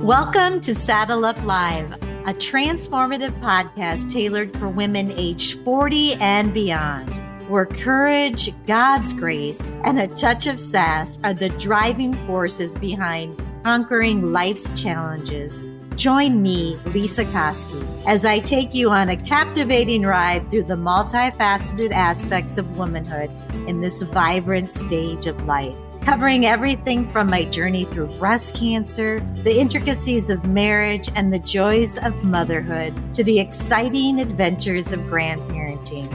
Welcome to Saddle Up Live, a transformative podcast tailored for women aged 40 and beyond, where courage, God's grace, and a touch of sass are the driving forces behind conquering life's challenges. Join me, Lisa Koski, as I take you on a captivating ride through the multifaceted aspects of womanhood in this vibrant stage of life, covering everything from my journey through breast cancer, the intricacies of marriage, and the joys of motherhood, to the exciting adventures of grandparenting.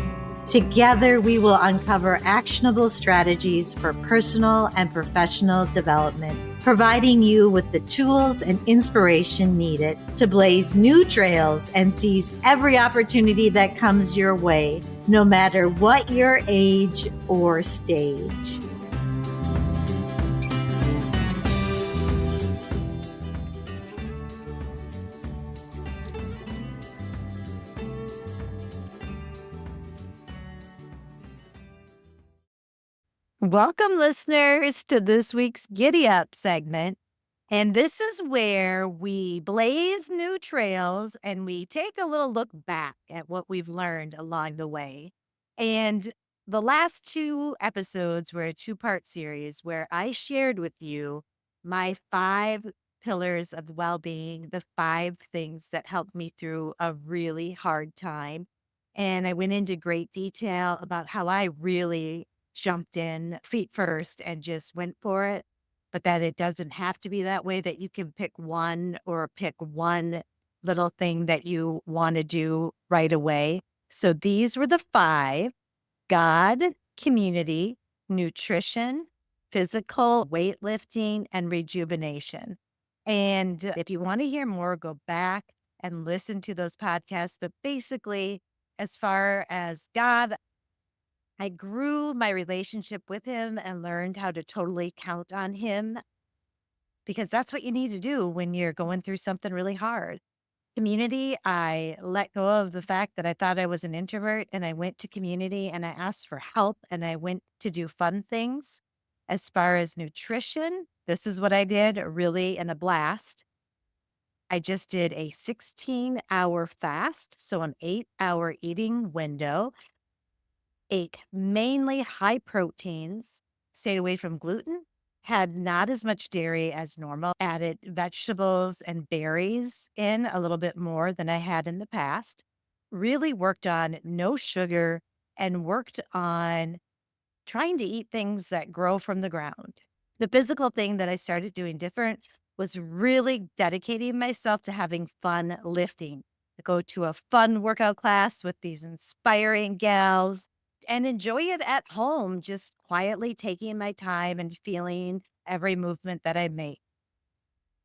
Together, we will uncover actionable strategies for personal and professional development, providing you with the tools and inspiration needed to blaze new trails and seize every opportunity that comes your way, no matter what your age or stage. Welcome, listeners, to this week's Giddy Up segment. And this is where we blaze new trails and we take a little look back at what we've learned along the way. And the last two episodes were a two-part series where I shared with you my 5 pillars of well-being, the 5 things that helped me through a really hard time. And I went into great detail about how I really jumped in feet first and just went for it, but that it doesn't have to be that way, that you can pick one little thing that you want to do right away. So these were the 5: God, community, nutrition, physical, weightlifting, and rejuvenation. And if you want to hear more, go back and listen to those podcasts. But basically, as far as God, I grew my relationship with him and learned how to totally count on him, because that's what you need to do when you're going through something really hard. Community, I let go of the fact that I thought I was an introvert, and I went to community and I asked for help and I went to do fun things. As far as nutrition, this is what I did, really in a blast. I just did a 16-hour fast, so an 8-hour eating window. Ate mainly high proteins, stayed away from gluten, had not as much dairy as normal, added vegetables and berries in a little bit more than I had in the past, really worked on no sugar, and worked on trying to eat things that grow from the ground. The physical thing that I started doing different was really dedicating myself to having fun lifting. I go to a fun workout class with these inspiring gals and enjoy it at home, just quietly taking my time and feeling every movement that I make.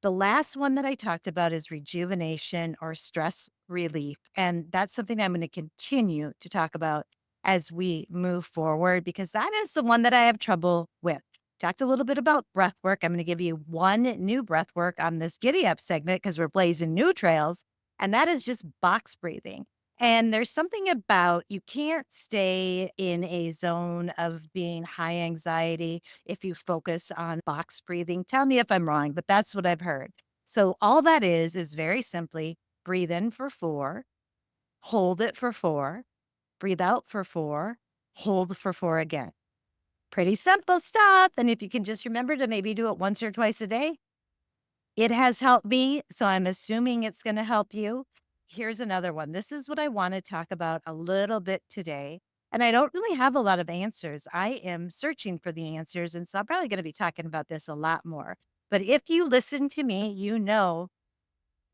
The last one that I talked about is rejuvenation or stress relief. And that's something I'm going to continue to talk about as we move forward, because that is the one that I have trouble with. Talked a little bit about breath work. I'm going to give you one new breath work on this Giddy Up segment because we're blazing new trails, and that is just box breathing. And there's something about, you can't stay in a zone of being high anxiety if you focus on box breathing. Tell me if I'm wrong, but that's what I've heard. So all that is very simply breathe in for 4, hold it for 4, breathe out for 4, hold for 4 again. Pretty simple stuff. And if you can just remember to maybe do it once or twice a day, it has helped me. So I'm assuming it's going to help you. Here's another one. This is what I want to talk about a little bit today. And I don't really have a lot of answers. I am searching for the answers. And so I'm probably going to be talking about this a lot more. But if you listen to me, you know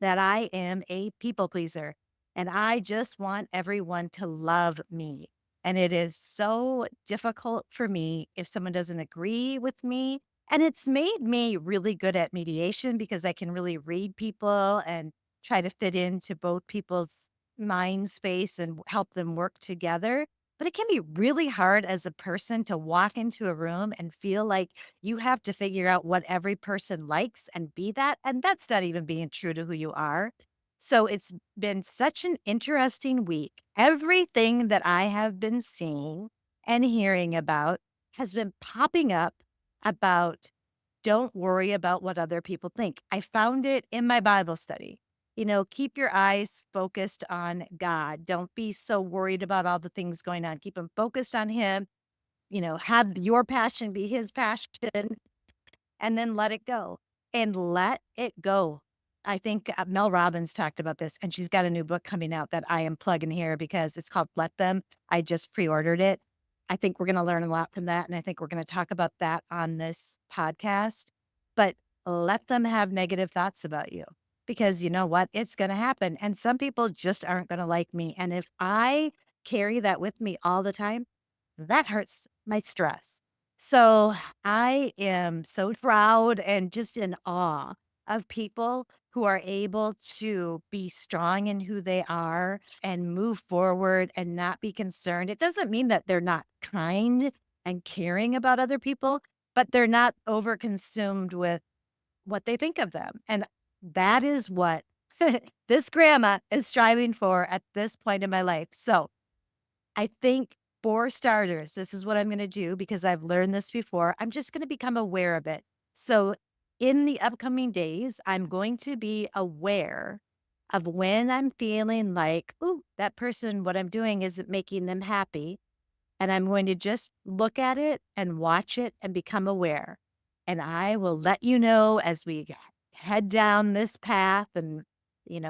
that I am a people pleaser. And I just want everyone to love me. And it is so difficult for me if someone doesn't agree with me. And it's made me really good at mediation because I can really read people and try to fit into both people's mind space and help them work together. But it can be really hard as a person to walk into a room and feel like you have to figure out what every person likes and be that. And that's not even being true to who you are. So it's been such an interesting week. Everything that I have been seeing and hearing about has been popping up about don't worry about what other people think. I found it in my Bible study. Keep your eyes focused on God. Don't be so worried about all the things going on. Keep them focused on Him. Have your passion be His passion, and then let it go and let it go. I think Mel Robbins talked about this, and she's got a new book coming out that I am plugging here because it's called Let Them. I just pre ordered it. I think we're going to learn a lot from that. And I think we're going to talk about that on this podcast. But let them have negative thoughts about you because you know what? It's going to happen. And some people just aren't going to like me. And if I carry that with me all the time, that hurts my stress. So I am so proud and just in awe of people who are able to be strong in who they are and move forward and not be concerned. It doesn't mean that they're not kind and caring about other people, but they're not overconsumed with what they think of them. And that is what this grandma is striving for at this point in my life. So I think for starters, this is what I'm going to do because I've learned this before. I'm just going to become aware of it. So in the upcoming days, I'm going to be aware of when I'm feeling like, oh, that person, what I'm doing isn't making them happy. And I'm going to just look at it and watch it and become aware. And I will let you know as we head down this path and,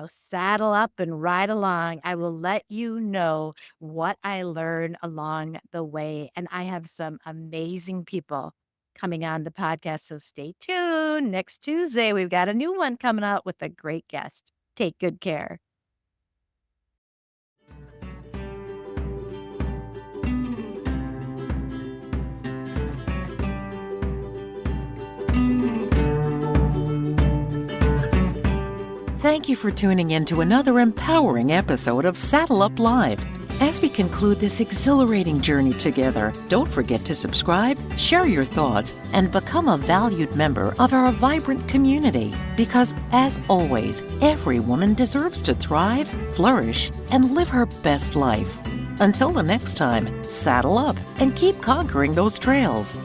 saddle up and ride along. I will let you know what I learn along the way. And I have some amazing people coming on the podcast. So stay tuned. Next Tuesday, we've got a new one coming out with a great guest. Take good care. Thank you for tuning in to another empowering episode of Saddle Up Live. As we conclude this exhilarating journey together, don't forget to subscribe, share your thoughts, and become a valued member of our vibrant community. Because, as always, every woman deserves to thrive, flourish, and live her best life. Until the next time, saddle up and keep conquering those trails.